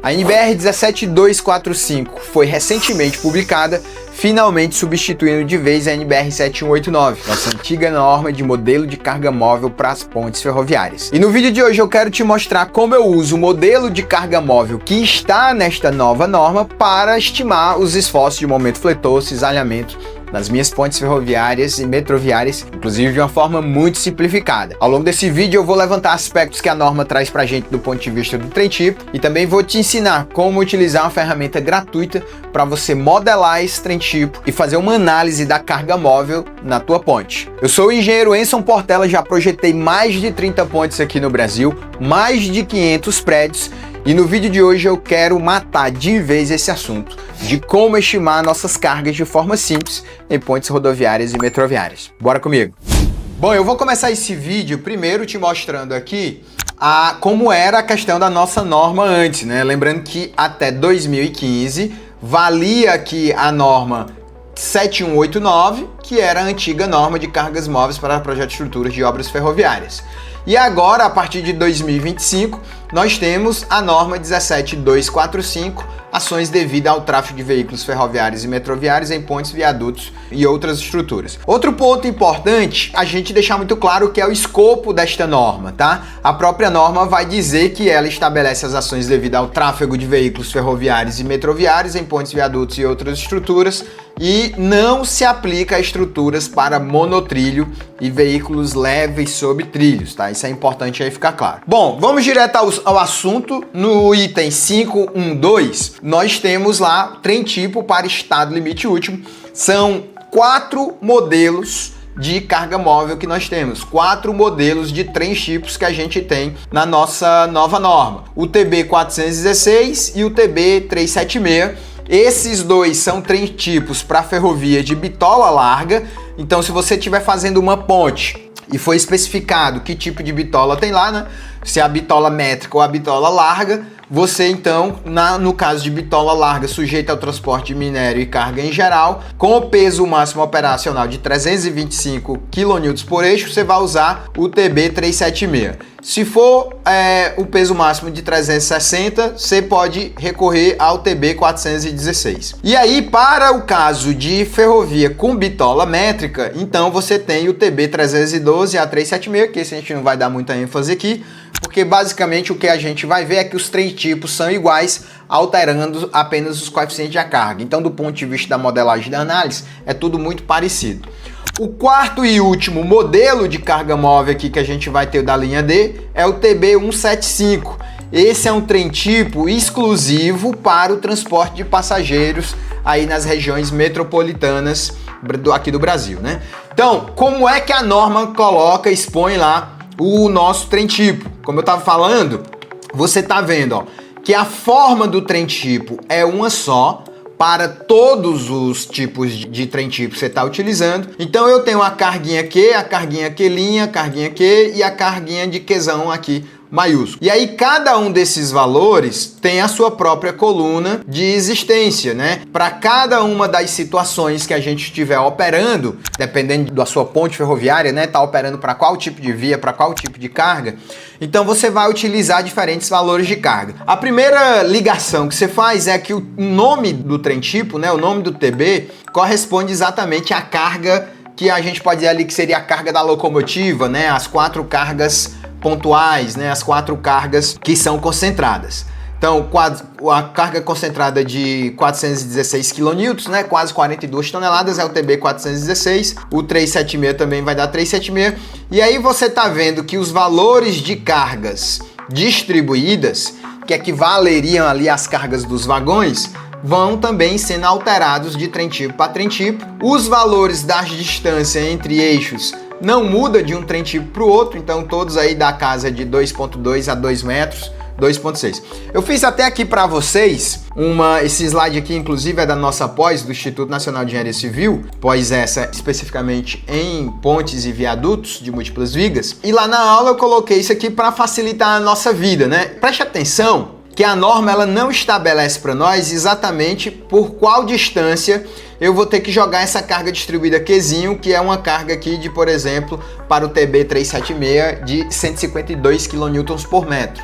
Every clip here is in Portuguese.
A NBR 17245 foi recentemente publicada, finalmente substituindo de vez a NBR 7189, nossa antiga norma de modelo de carga móvel para as pontes ferroviárias. E no vídeo de hoje eu quero te mostrar como eu uso o modelo de carga móvel que está nesta nova norma para estimar os esforços de momento fletor, cisalhamento nas minhas pontes ferroviárias e metroviárias, inclusive de uma forma muito simplificada. Ao longo desse vídeo eu vou levantar aspectos que a norma traz pra gente do ponto de vista do trem tipo e também vou te ensinar como utilizar uma ferramenta gratuita para você modelar esse trem tipo e fazer uma análise da carga móvel na tua ponte. Eu sou o engenheiro Enson Portela, já projetei mais de 30 pontes aqui no Brasil, mais de 500 prédios, e no vídeo de hoje eu quero matar de vez esse assunto de como estimar nossas cargas de forma simples em pontes rodoviárias e metroviárias. Bora comigo! Bom, eu vou começar esse vídeo primeiro te mostrando aqui como era a questão da nossa norma antes, né? Lembrando que até 2015 valia aqui a norma 7189, que era a antiga norma de cargas móveis para projeto de estruturas de obras ferroviárias. E agora, a partir de 2025, nós temos a norma 17245, ações devidas ao tráfego de veículos ferroviários e metroviários em pontes, viadutos e outras estruturas. Outro ponto importante, a gente deixar muito claro o que é o escopo desta norma, tá? A própria norma vai dizer que ela estabelece as ações devidas ao tráfego de veículos ferroviários e metroviários em pontes, viadutos e outras estruturas, e não se aplica a estruturas para monotrilho e veículos leves sobre trilhos, tá? Isso é importante aí ficar claro. Bom, vamos direto ao assunto. No item 512, nós temos lá trem tipo para estado limite último. São 4 modelos de carga móvel que nós temos, 4 modelos de trens tipos que a gente tem na nossa nova norma. O TB 416 e o TB 376. Esses dois são trens tipos para ferrovia de bitola larga. Então, se você estiver fazendo uma ponte e foi especificado que tipo de bitola tem lá, né? Se é a bitola métrica ou a bitola larga, você então, no caso de bitola larga, sujeita ao transporte de minério e carga em geral, com o peso máximo operacional de 325 kN por eixo, você vai usar o TB 376. Se for o peso máximo de 360, você pode recorrer ao TB 416. E aí, para o caso de ferrovia com bitola métrica, então você tem o TB 312 e a 376, que esse a gente não vai dar muita ênfase aqui, porque basicamente o que a gente vai ver é que os três tipos são iguais, alterando apenas os coeficientes de carga. Então, do ponto de vista da modelagem da análise, é tudo muito parecido. O quarto e último modelo de carga móvel aqui que a gente vai ter da linha D é o TB 175. Esse é um trem tipo exclusivo para o transporte de passageiros aí nas regiões metropolitanas aqui do Brasil, né? Então, como é que a norma expõe lá o nosso trem tipo? Como eu estava falando, você está vendo, ó, que a forma do trem tipo é uma só para todos os tipos de trem tipo que você está utilizando. Então eu tenho a carguinha Q, a carguinha Q'linha, a carguinha Q e a carguinha de Qzão aqui maiúsculo. E aí cada um desses valores tem a sua própria coluna de existência, né? Para cada uma das situações que a gente estiver operando, dependendo da sua ponte ferroviária, né? Tá operando para qual tipo de via, para qual tipo de carga. Então você vai utilizar diferentes valores de carga. A primeira ligação que você faz é que o nome do trem tipo, né? O nome do TB corresponde exatamente à carga que a gente pode dizer ali que seria a carga da locomotiva, né? As 4 cargas pontuais, né? As 4 cargas que são concentradas. Então, a carga concentrada de 416 kN, né? Quase 42 toneladas, é o TB 416. O 376 também vai dar 376. E aí você está vendo que os valores de cargas distribuídas, que equivaleriam ali às cargas dos vagões, vão também sendo alterados de trem tipo para trem tipo. Os valores da distância entre eixos não muda de um trem tipo para o outro, então todos aí da casa de 2.2 a 2 metros, 2.6. Eu fiz até aqui para vocês esse slide aqui, inclusive é da nossa pós, do Instituto Nacional de Engenharia Civil, pós essa especificamente em pontes e viadutos de múltiplas vigas, e lá na aula eu coloquei isso aqui para facilitar a nossa vida, né? Preste atenção que a norma ela não estabelece para nós exatamente por qual distância eu vou ter que jogar essa carga distribuída Qzinho, que é uma carga aqui de, por exemplo, para o TB 376 de 152 kN por metro.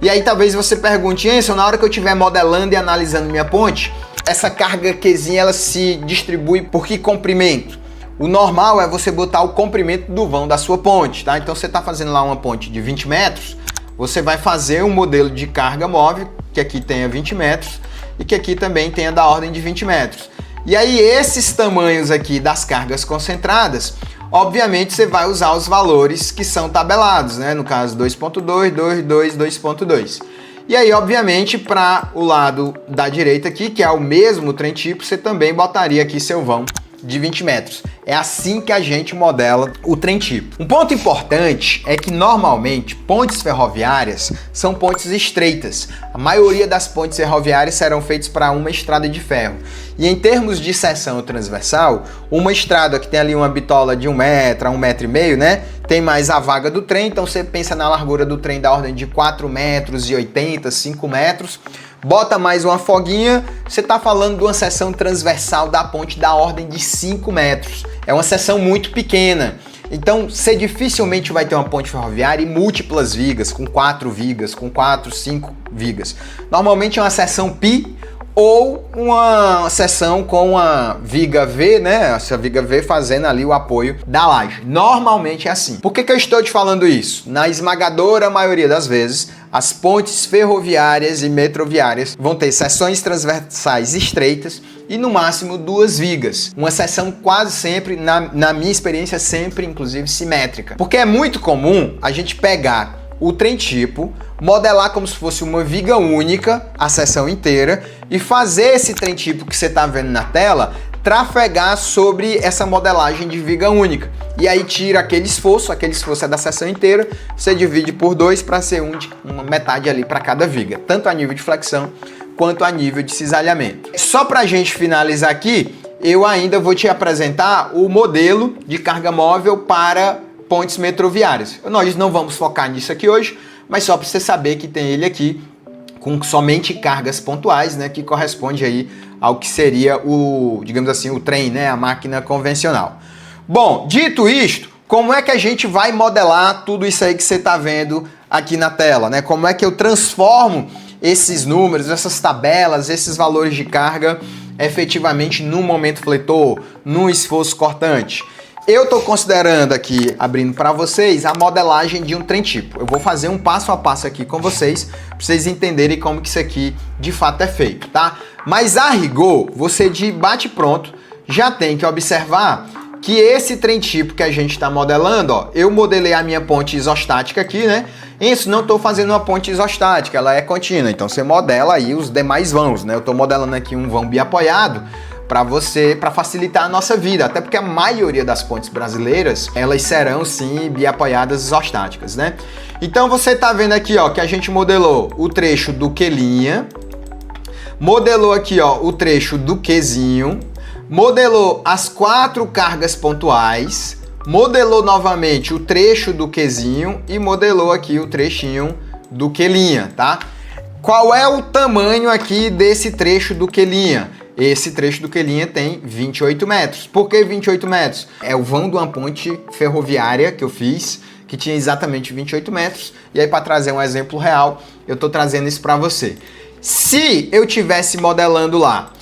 E aí talvez você pergunte, Enson, na hora que eu estiver modelando e analisando minha ponte, essa carga Qzinha ela se distribui por que comprimento? O normal é você botar o comprimento do vão da sua ponte, tá? Então você está fazendo lá uma ponte de 20 metros, você vai fazer um modelo de carga móvel, que aqui tenha 20 metros, e que aqui também tenha da ordem de 20 metros. E aí esses tamanhos aqui das cargas concentradas, obviamente você vai usar os valores que são tabelados, né? No caso 2.2, 2.2, 2.2. E aí, obviamente, para o lado da direita aqui, que é o mesmo trem tipo, você também botaria aqui seu vão de 20 metros. É assim que a gente modela o trem tipo. Um ponto importante é que normalmente pontes ferroviárias são pontes estreitas. A maioria das pontes ferroviárias serão feitas para uma estrada de ferro. E em termos de seção transversal, uma estrada que tem ali uma bitola de 1 metro a 1,5 metro, né? Tem mais a vaga do trem, então você pensa na largura do trem da ordem de 4,80 metros, 5 metros. Bota mais uma folguinha, você está falando de uma seção transversal da ponte da ordem de 5 metros. É uma seção muito pequena. Então, você dificilmente vai ter uma ponte ferroviária e múltiplas vigas, com 4 vigas, com 4, 5 vigas. Normalmente é uma seção pi ou uma seção com a viga V, né? Essa viga V fazendo ali o apoio da laje. Normalmente é assim. Por que eu estou te falando isso? Na esmagadora maioria das vezes, as pontes ferroviárias e metroviárias vão ter seções transversais estreitas e no máximo 2 vigas. Uma seção quase sempre, na minha experiência, sempre inclusive simétrica. Porque é muito comum a gente pegar o trem tipo, modelar como se fosse uma viga única, a seção inteira, e fazer esse trem tipo que você está vendo na tela trafegar sobre essa modelagem de viga única. E aí tira aquele esforço é da seção inteira, você divide por 2 para ser uma metade ali para cada viga, tanto a nível de flexão quanto a nível de cisalhamento. Só para a gente finalizar aqui, eu ainda vou te apresentar o modelo de carga móvel para pontes metroviárias. Nós não vamos focar nisso aqui hoje, mas só para você saber que tem ele aqui com somente cargas pontuais, né, que corresponde aí ao que seria o, digamos assim, o trem, né, a máquina convencional. Bom, dito isto, como é que a gente vai modelar tudo isso aí que você está vendo aqui na tela, né? Como é que eu transformo esses números, essas tabelas, esses valores de carga efetivamente no momento fletor, no esforço cortante? Eu estou considerando aqui, abrindo para vocês, a modelagem de um trem tipo. Eu vou fazer um passo a passo aqui com vocês, para vocês entenderem como que isso aqui de fato é feito, tá? Mas a rigor, você de bate pronto já tem que observar que esse trem tipo que a gente está modelando, ó, eu modelei a minha ponte isostática aqui, né? Isso, não estou fazendo uma ponte isostática, ela é contínua, então você modela aí os demais vãos, né? Eu estou modelando aqui um vão biapoiado, para facilitar a nossa vida, até porque a maioria das pontes brasileiras, elas serão sim biapoiadas isostáticas, né? Então você tá vendo aqui, ó, que a gente modelou o trecho do Q'linha, modelou aqui, ó, o trecho do Qzinho, modelou as 4 cargas pontuais, modelou novamente o trecho do Qzinho e modelou aqui o trechinho do Q'linha, tá? Qual é o tamanho aqui desse trecho do Q'linha? Esse trecho do Q'linha tem 28 metros. Por que 28 metros? É o vão de uma ponte ferroviária que eu fiz, que tinha exatamente 28 metros. E aí, para trazer um exemplo real, eu estou trazendo isso para você. Se eu tivesse modelando lá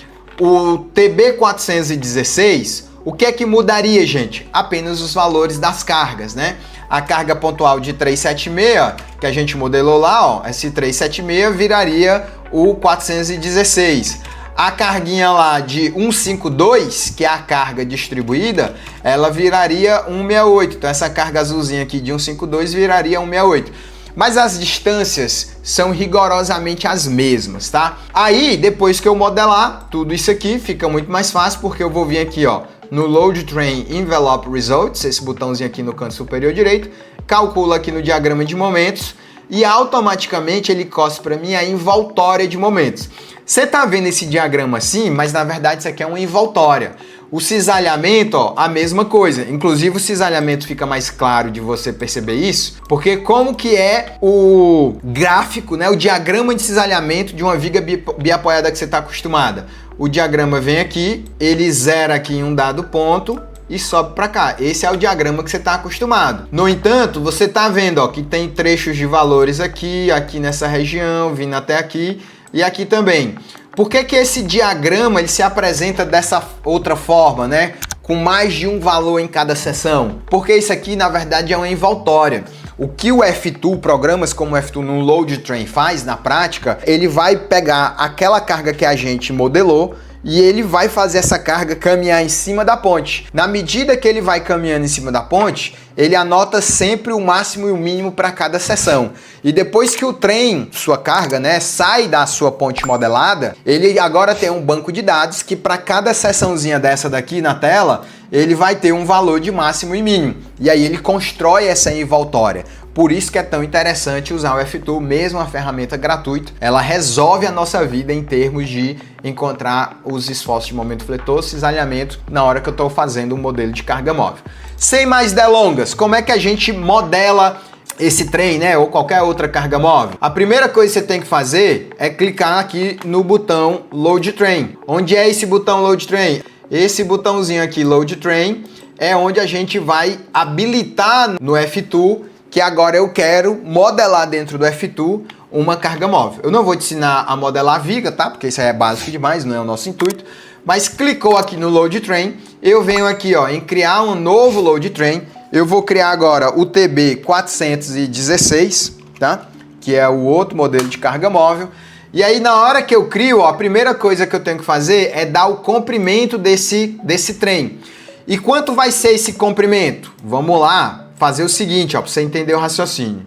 o TB416, o que é que mudaria, gente? Apenas os valores das cargas, né? A carga pontual de 376, que a gente modelou lá, ó, esse 376 viraria o 416. A carguinha lá de 152, que é a carga distribuída, ela viraria 168. Então essa carga azulzinha aqui de 152 viraria 168. Mas as distâncias são rigorosamente as mesmas, tá? Aí, depois que eu modelar tudo isso aqui, fica muito mais fácil, porque eu vou vir aqui, ó, no Load Train Envelope Results, esse botãozinho aqui no canto superior direito, calculo aqui no diagrama de momentos e automaticamente ele cospe para mim a envoltória de momentos. Você tá vendo esse diagrama assim, mas na verdade isso aqui é uma envoltória. O cisalhamento, ó, a mesma coisa. Inclusive o cisalhamento fica mais claro de você perceber isso, porque como que é o gráfico, né, o diagrama de cisalhamento de uma viga biapoiada que você está acostumada. O diagrama vem aqui, ele zera aqui em um dado ponto, e sobe para cá. Esse é o diagrama que você está acostumado. No entanto, você está vendo ó, que tem trechos de valores aqui, aqui nessa região, vindo até aqui e aqui também. Por que que esse diagrama ele se apresenta dessa outra forma, né? Com mais de um valor em cada seção? Porque isso aqui, na verdade, é uma envoltória. O que o F2, programas como o F2 no Load Train faz, na prática, ele vai pegar aquela carga que a gente modelou e ele vai fazer essa carga caminhar em cima da ponte. Na medida que ele vai caminhando em cima da ponte, ele anota sempre o máximo e o mínimo para cada seção. E depois que o trem, sua carga, né, sai da sua ponte modelada, ele agora tem um banco de dados que para cada seçãozinha dessa daqui na tela, ele vai ter um valor de máximo e mínimo. E aí ele constrói essa envoltória. Por isso que é tão interessante usar o F2, mesmo uma ferramenta gratuita. Ela resolve a nossa vida em termos de encontrar os esforços de momento fletor, cisalhamento, na hora que eu estou fazendo um modelo de carga móvel. Sem mais delongas, como é que a gente modela esse trem, né, ou qualquer outra carga móvel? A primeira coisa que você tem que fazer é clicar aqui no botão Load Train. Onde é esse botão Load Train? Esse botãozinho aqui, Load Train, é onde a gente vai habilitar no F2 que agora eu quero modelar dentro do F2 uma carga móvel. Eu não vou te ensinar a modelar a viga, tá? Porque isso aí é básico demais, não é o nosso intuito. Mas clicou aqui no Load Train, eu venho aqui ó, em criar um novo Load Train. Eu vou criar agora o TB416, tá? Que é o outro modelo de carga móvel. E aí na hora que eu crio, ó, a primeira coisa que eu tenho que fazer é dar o comprimento desse trem. E quanto vai ser esse comprimento? Vamos lá fazer o seguinte, ó, para você entender o raciocínio.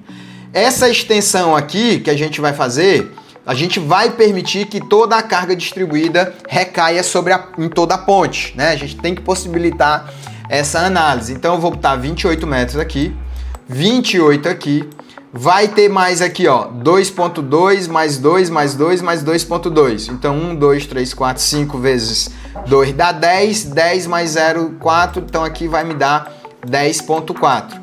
Essa extensão aqui que a gente vai fazer, a gente vai permitir que toda a carga distribuída recaia em toda a ponte, né? A gente tem que possibilitar essa análise. Então eu vou botar 28 metros aqui, 28 aqui, vai ter mais aqui, ó, 2.2 mais 2 mais 2 mais 2.2. Então 1, 2, 3, 4, 5 vezes 2 dá 10, 10 mais 0, 4, então aqui vai me dar 10.4.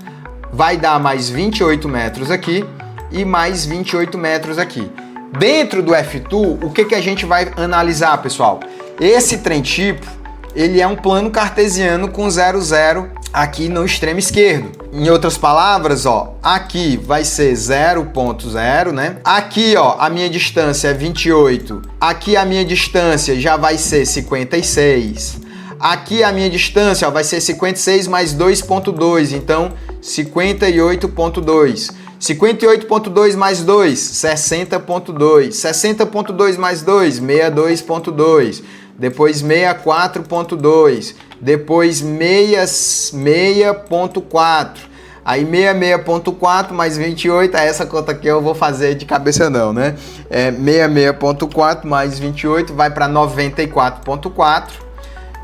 Vai dar mais 28 metros aqui e mais 28 metros aqui. Dentro do F2, o que a gente vai analisar, pessoal? Esse trem tipo, ele é um plano cartesiano com 0, 0 aqui no extremo esquerdo. Em outras palavras, ó, aqui vai ser 0.0, né? Aqui, ó, a minha distância é 28. Aqui a minha distância já vai ser 56. Aqui a minha distância ó, vai ser 56 mais 2.2, então 58.2. 58.2 mais 2, 60.2. 60.2 mais 2, 62.2. Depois 64.2. Depois 66.4. Aí 66.4 mais 28, essa conta aqui eu vou fazer de cabeça não, né? 66.4 mais 28 vai para 94.4.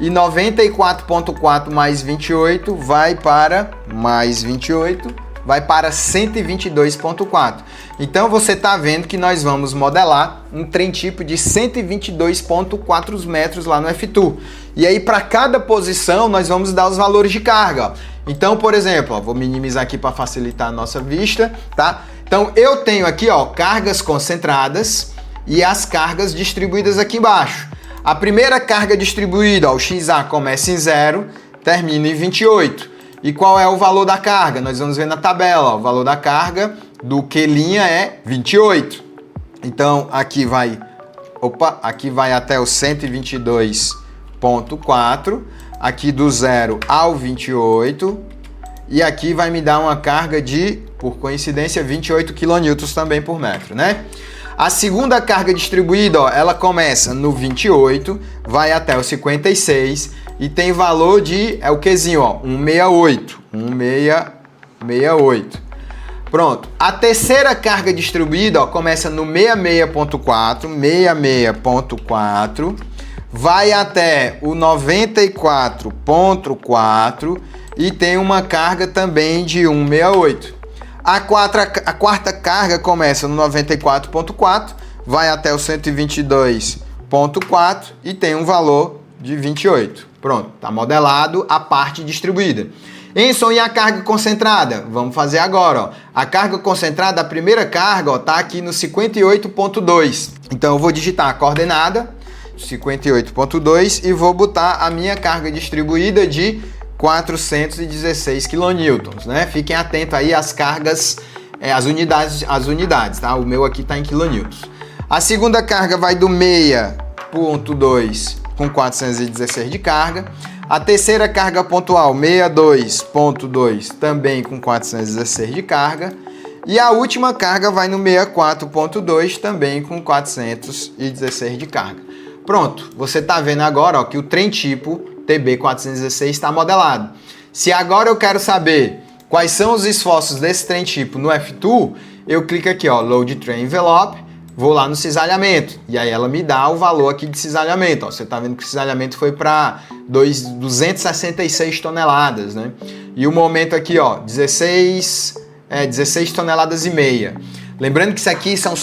E 94.4 mais 28 vai para mais 28, vai para 122.4. Então você está vendo que nós vamos modelar um trem tipo de 122.4 metros lá no F2. E aí para cada posição nós vamos dar os valores de carga. Ó. Então, por exemplo, ó, vou minimizar aqui para facilitar a nossa vista, tá? Então eu tenho aqui ó, cargas concentradas e as cargas distribuídas aqui embaixo. A primeira carga distribuída, ó, o XA começa em 0, termina em 28. E qual é o valor da carga? Nós vamos ver na tabela, ó, o valor da carga do Q' é 28. Então aqui vai até o 122.4, aqui do 0 ao 28, e aqui vai me dar uma carga de, por coincidência, 28 kN também por metro, né? A segunda carga distribuída, ó, ela começa no 28, vai até o 56 e tem valor de, é o Qzinho, ó, 168. Pronto. A terceira carga distribuída, ó, começa no 66.4, vai até o 94.4 e tem uma carga também de 168. A quarta carga começa no 94.4, vai até o 122.4 e tem um valor de 28. Pronto, está modelado a parte distribuída. Enson, e a carga concentrada? Vamos fazer agora. Ó. A carga concentrada, a primeira carga está aqui no 58.2. Então eu vou digitar a coordenada, 58.2, e vou botar a minha carga distribuída de 416 kN, né? Fiquem atentos aí às cargas, as unidades, tá? O meu aqui tá em quilonewtons. A segunda carga vai do 6.2 com 416 de carga. A terceira carga pontual, 62.2, também com 416 de carga. E a última carga vai no 64.2, também com 416 de carga. Pronto, você está vendo agora, ó, que o trem tipo TB416 está modelado. Se agora eu quero saber quais são os esforços desse trem tipo no F2, eu clico aqui, ó, Load Train Envelope, vou lá no cisalhamento, e aí ela me dá o valor aqui de cisalhamento. Ó, você está vendo que o cisalhamento foi para 266 toneladas, né? E o momento aqui, ó, 16 toneladas e meia. Lembrando que isso aqui são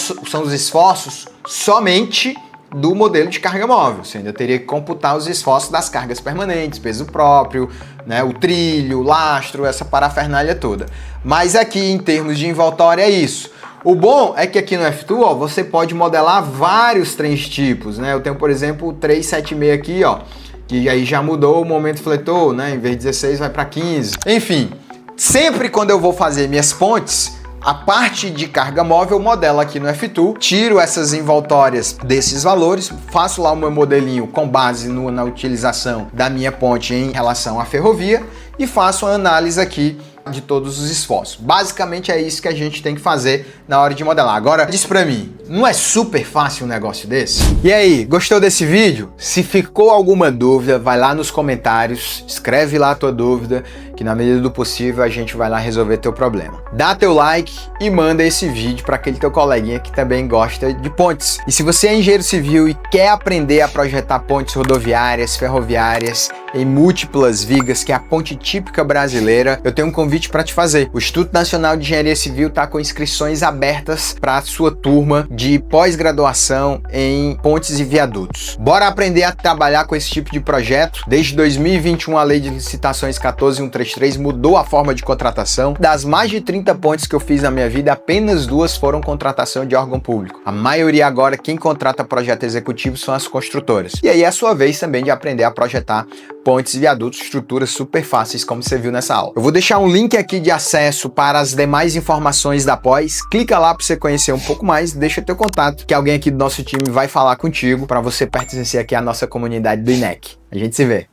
os esforços somente do modelo de carga móvel. Você ainda teria que computar os esforços das cargas permanentes, peso próprio, né, o trilho, o lastro, essa parafernália toda. Mas aqui, em termos de envoltório, é isso. O bom é que aqui no F2, ó, você pode modelar vários trens tipos, né? Eu tenho, por exemplo, o 376 aqui, ó, que aí já mudou o momento fletor, né? Em vez de 16 vai para 15. Enfim, sempre quando eu vou fazer minhas pontes, a parte de carga móvel eu modelo aqui no F2, tiro essas envoltórias desses valores, faço lá o meu modelinho com base na utilização da minha ponte em relação à ferrovia e faço a análise aqui de todos os esforços. Basicamente é isso que a gente tem que fazer na hora de modelar. Agora, diz pra mim, não é super fácil um negócio desse? E aí, gostou desse vídeo? Se ficou alguma dúvida, vai lá nos comentários, escreve lá a tua dúvida, que na medida do possível a gente vai lá resolver teu problema. Dá teu like e manda esse vídeo para aquele teu coleguinha que também gosta de pontes. E se você é engenheiro civil e quer aprender a projetar pontes rodoviárias, ferroviárias, em múltiplas vigas, que é a ponte típica brasileira, eu tenho um convite para te fazer. O Instituto Nacional de Engenharia Civil está com inscrições abertas para a sua turma de pós-graduação em pontes e viadutos. Bora aprender a trabalhar com esse tipo de projeto? Desde 2021, a Lei de Licitações 14133 mudou a forma de contratação. Das mais de 30 pontes que eu fiz na minha vida, apenas 2 foram contratação de órgão público. A maioria agora, quem contrata projeto executivo são as construtoras. E aí é a sua vez também de aprender a projetar pontes e viadutos, estruturas super fáceis, como você viu nessa aula. Eu vou deixar um link aqui de acesso para as demais informações da pós. Clica lá para você conhecer um pouco mais, deixa teu contato, que alguém aqui do nosso time vai falar contigo para você pertencer aqui à nossa comunidade do INEC. A gente se vê.